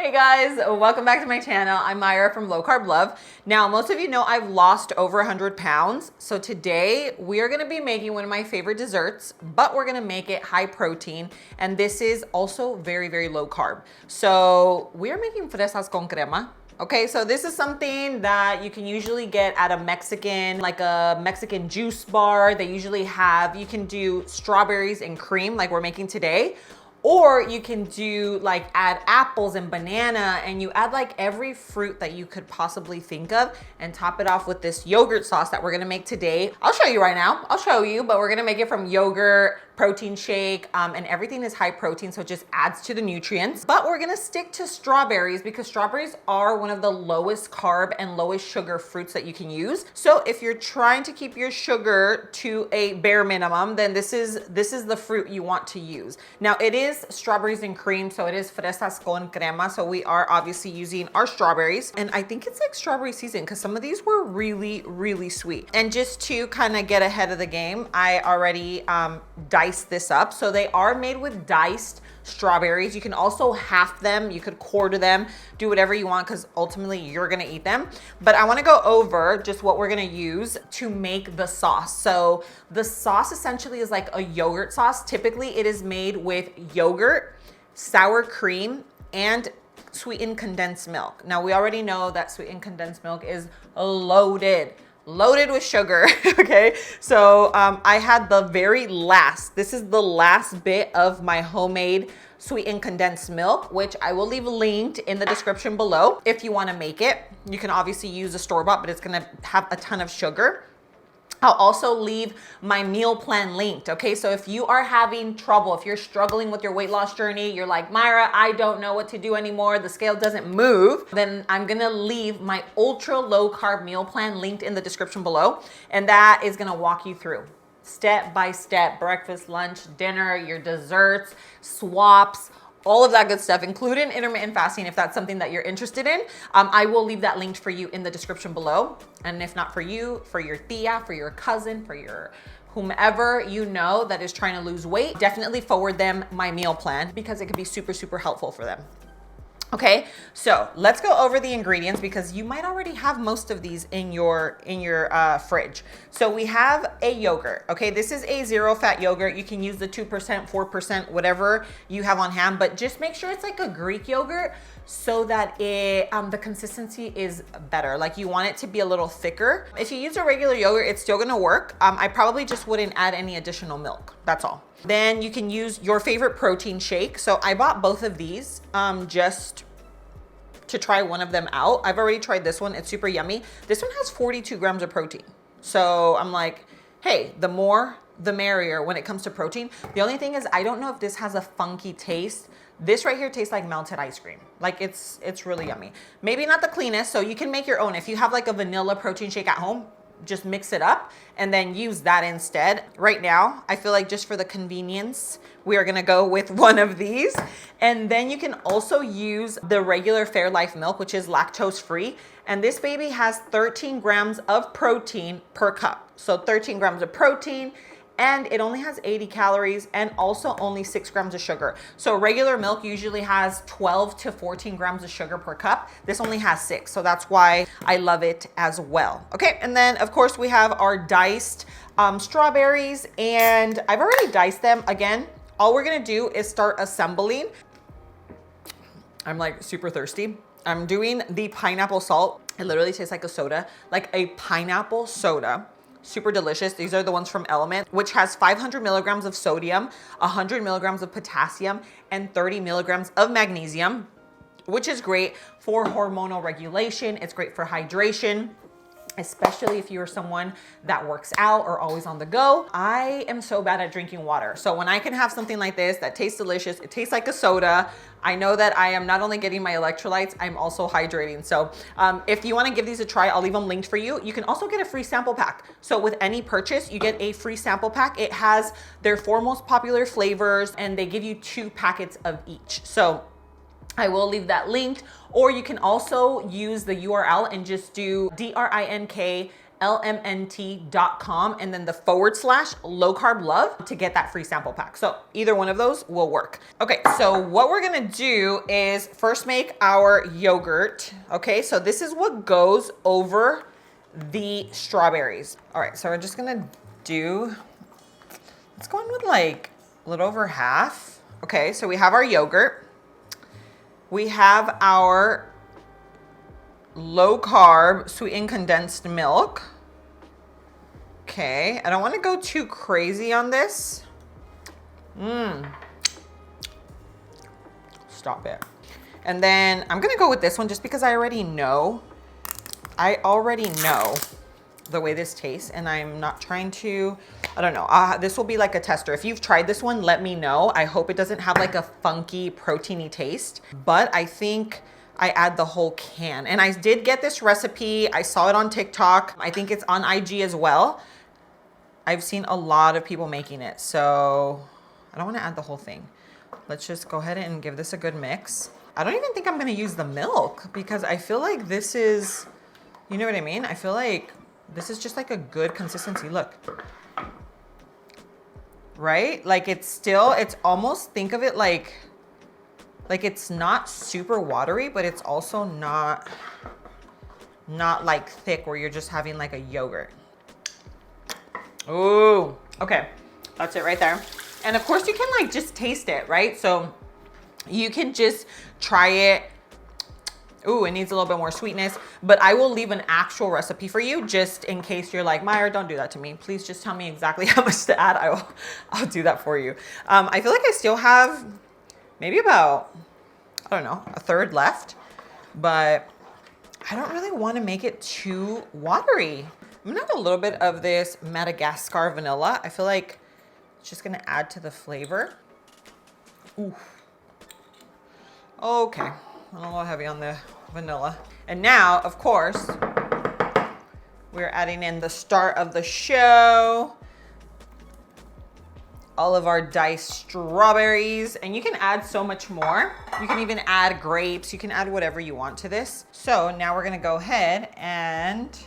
Hey guys, welcome back to my channel. I'm Myra from Low Carb Love. Now, most of you know I've lost over 100 pounds. So today we are gonna be making one of my favorite desserts, but we're gonna make it high protein. And this is also very, very low carb. So we're making fresas con crema. Okay, so this is something that you can usually get at a Mexican, like a Mexican juice bar. They usually have, you can do strawberries and cream like we're making today. Or you can do like add apples and banana and you add like every fruit that you could possibly think of and top it off with this yogurt sauce that we're gonna make today. I'll show you right now. I'll show you, but we're gonna make it from yogurt, protein shake, and everything is high protein, so it just adds to the nutrients. But we're gonna stick to strawberries because strawberries are one of the lowest carb and lowest sugar fruits that you can use. So if you're trying to keep your sugar to a bare minimum, then this is the fruit you want to use. Now it is strawberries and cream, so it is fresas con crema, so we are obviously using our strawberries. And I think it's like strawberry season because some of these were really, really sweet. And just to kind of get ahead of the game, I already diced this up. So they are made with diced strawberries. You can also half them, you could quarter them, do whatever you want because ultimately you're gonna eat them. But I wanna go over just what we're gonna use to make the sauce. So the sauce essentially is like a yogurt sauce. Typically it is made with yogurt, sour cream, and sweetened condensed milk. Now we already know that sweetened condensed milk is loaded with sugar, okay? So I had the very last, this is the last bit of my homemade sweetened condensed milk, which I will leave linked in the description below. If you wanna make it, you can obviously use a store-bought, but it's gonna have a ton of sugar. I'll also leave my meal plan linked, okay? So if you are having trouble, if you're struggling with your weight loss journey, you're like, Myra, I don't know what to do anymore, the scale doesn't move, then I'm gonna leave my ultra low carb meal plan linked in the description below. And that is gonna walk you through step by step, breakfast, lunch, dinner, your desserts, swaps, all of that good stuff, including intermittent fasting, if that's something that you're interested in. I will leave that linked for you in the description below. And if not for you, for your tia, for your cousin, for your whomever you know that is trying to lose weight, definitely forward them my meal plan because it could be super, super helpful for them. Okay, so let's go over the ingredients because you might already have most of these in your fridge. So we have a yogurt, okay? This is a zero fat yogurt. You can use the 2%, 4%, whatever you have on hand, but just make sure it's like a Greek yogurt so that it the consistency is better. Like you want it to be a little thicker. If you use a regular yogurt, it's still gonna work. I probably just wouldn't add any additional milk, that's all. Then you can use your favorite protein shake. So I bought both of these just to try one of them out. I've already tried this one, it's super yummy. This one has 42 grams of protein. So I'm like, hey, the more, the merrier when it comes to protein. The only thing is I don't know if this has a funky taste. This right here tastes like melted ice cream. Like it's really yummy. Maybe not the cleanest, so you can make your own. If you have like a vanilla protein shake at home, just mix it up and then use that instead. Right now, I feel like just for the convenience, we are gonna go with one of these. And then you can also use the regular Fairlife milk, which is lactose free. And this baby has 13 grams of protein per cup. So 13 grams of protein, and it only has 80 calories and also only 6 grams of sugar. So regular milk usually has 12 to 14 grams of sugar per cup. This only has 6, so that's why I love it as well. Okay, and then of course we have our diced strawberries, and I've already diced them. Again, all we're gonna do is start assembling. I'm like super thirsty. I'm doing the pineapple salt. It literally tastes like a soda, like a pineapple soda. Super delicious. These are the ones from Element, which has 500 milligrams of sodium, 100 milligrams of potassium, and 30 milligrams of magnesium, which is great for hormonal regulation. It's great for hydration, especially if you're someone that works out or always on the go. I am so bad at drinking water. So when I can have something like this that tastes delicious, it tastes like a soda, I know that I am not only getting my electrolytes, I'm also hydrating. So if you wanna give these a try, I'll leave them linked for you. You can also get a free sample pack. So with any purchase, you get a free sample pack. It has their 4 most popular flavors and they give you 2 packets of each. So I will leave that linked, or you can also use the URL and just do DRINK lmnt.com and then the / low carb love to get that free sample pack. So either one of those will work. Okay, so what we're gonna do is first make our yogurt. Okay, so this is what goes over the strawberries. All right, so we're just gonna do, let's go in with like a little over half. Okay, so we have our yogurt. We have our low carb sweetened condensed milk. Okay, I don't want to go too crazy on this. Stop it. And then I'm gonna go with this one just because I already know the way this tastes, and I'm not trying to, I don't know, this will be like a tester. If you've tried this one, let me know. I hope it doesn't have like a funky proteiny taste, but I think I add the whole can. And I did get this recipe. I saw it on TikTok. I think it's on IG as well. I've seen a lot of people making it, so I don't wanna add the whole thing. Let's just go ahead and give this a good mix. I don't even think I'm gonna use the milk because I feel like this is, you know what I mean? I feel like this is just like a good consistency. Look, right? Like it's almost, think of it like it's not super watery, but it's also not like thick where you're just having like a yogurt. Ooh, okay, that's it right there. And of course you can like just taste it, right? So you can just try it. Ooh, it needs a little bit more sweetness, but I will leave an actual recipe for you just in case you're like, Myra, don't do that to me. Please just tell me exactly how much to add. I'll do that for you. I feel like I still have maybe about, I don't know, a third left, but I don't really want to make it too watery. I'm gonna add a little bit of this Madagascar vanilla. I feel like it's just gonna add to the flavor. Ooh. Okay, a little heavy on the vanilla. And now, of course, we're adding in the star of the show, all of our diced strawberries, and you can add so much more. You can even add grapes, you can add whatever you want to this. So now we're gonna go ahead and,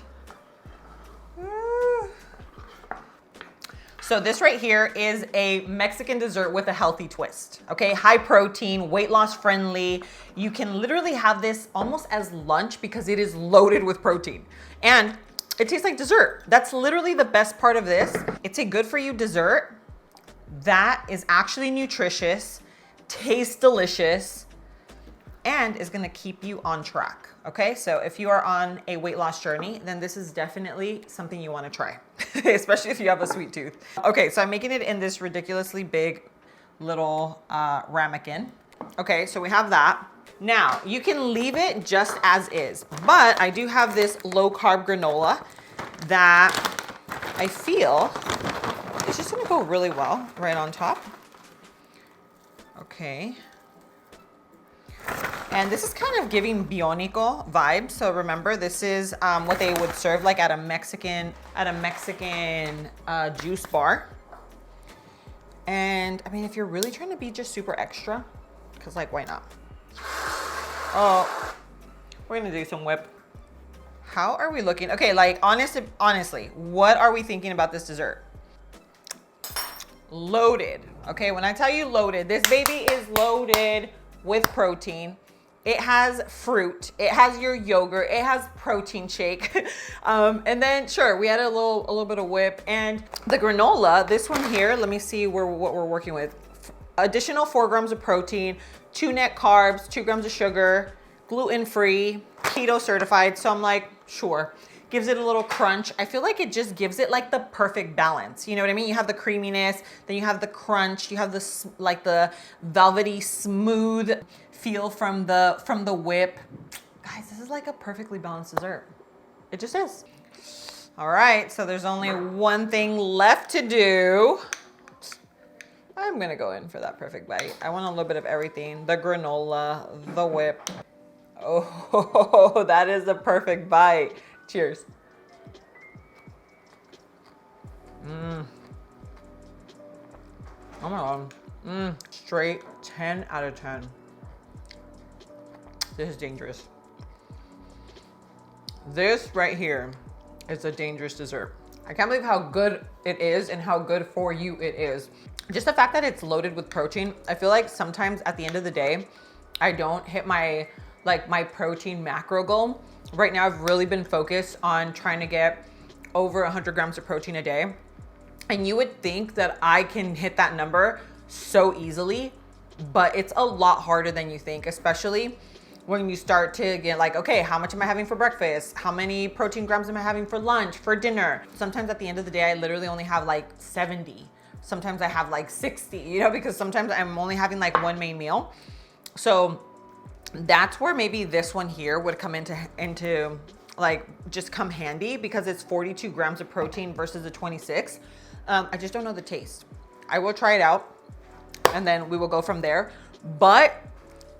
so this right here is a Mexican dessert with a healthy twist, okay? High protein, weight loss friendly. You can literally have this almost as lunch because it is loaded with protein. And it tastes like dessert. That's literally the best part of this. It's a good for you dessert that is actually nutritious, tastes delicious, and is gonna keep you on track, okay? So if you are on a weight loss journey, then this is definitely something you wanna try, especially if you have a sweet tooth. Okay, so I'm making it in this ridiculously big little ramekin. Okay, so we have that. Now, you can leave it just as is, but I do have this low carb granola that I feel is just gonna go really well right on top. Okay. And this is kind of giving bionico vibes. So remember, this is what they would serve like at a Mexican juice bar. And I mean, if you're really trying to be just super extra, because like, why not? Oh, we're gonna do some whip. How are we looking? Okay, like honestly, what are we thinking about this dessert? Loaded, okay? When I tell you loaded, this baby is loaded with protein. It has fruit, it has your yogurt, it has protein shake. And then sure, we added a little bit of whip, and the granola, this one here, let me see what we're working with. Additional 4 grams of protein, 2 net carbs, 2 grams of sugar, gluten-free, keto certified. So I'm like, sure. Gives it a little crunch. I feel like it just gives it like the perfect balance. You know what I mean? You have the creaminess, then you have the crunch, you have this like the velvety smooth feel from the whip. Guys, this is like a perfectly balanced dessert. It just is. All right, so there's only one thing left to do. I'm gonna go in for that perfect bite. I want a little bit of everything. The granola, the whip. Oh, that is a perfect bite. Cheers. Oh my God. Straight 10 out of 10. This is dangerous. This right here It's a dangerous dessert. I can't believe how good it is and how good for you it is. Just the fact that it's loaded with protein, I feel like sometimes at the end of the day, I don't hit my protein macro goal. Right now, I've really been focused on trying to get over 100 grams of protein a day. And you would think that I can hit that number so easily, but it's a lot harder than you think, especially when you start to get like, okay, how much am I having for breakfast? How many protein grams am I having for lunch, for dinner? Sometimes at the end of the day, I literally only have like 70. Sometimes I have like 60, you know, because sometimes I'm only having like one main meal. So that's where maybe this one here would come into like just come handy, because it's 42 grams of protein versus the 26. I just don't know the taste. I will try it out and then we will go from there. But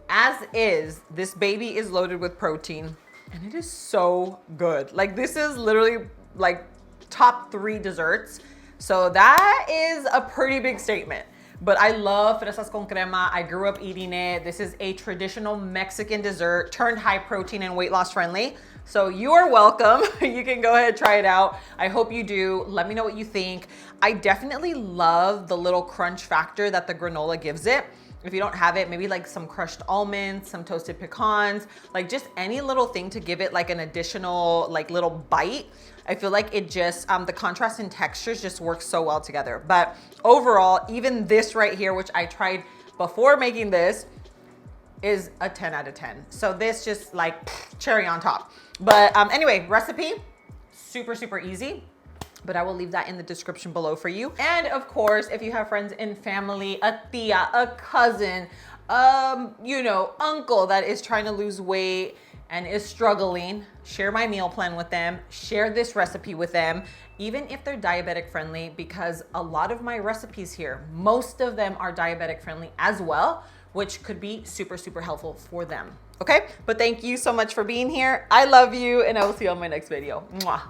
as is, this baby is loaded with protein and it is so good. Like this is literally like top 3 desserts. So that is a pretty big statement. But I love fresas con crema. I grew up eating it. This is a traditional Mexican dessert turned high protein and weight loss friendly. So you are welcome. You can go ahead and try it out. I hope you do. Let me know what you think. I definitely love the little crunch factor that the granola gives it. If you don't have it, maybe like some crushed almonds, some toasted pecans, like just any little thing to give it like an additional like little bite. I feel like it just, the contrast in textures just works so well together. But overall, even this right here, which I tried before making this, is a 10 out of 10. So this just like cherry on top. But anyway, recipe, super, super easy. But I will leave that in the description below for you. And of course, if you have friends and family, a tia, a cousin, you know, uncle that is trying to lose weight and is struggling, share my meal plan with them, share this recipe with them, even if they're diabetic friendly, because a lot of my recipes here, most of them are diabetic friendly as well, which could be super, super helpful for them. Okay, but thank you so much for being here. I love you and I will see you on my next video. Mwah.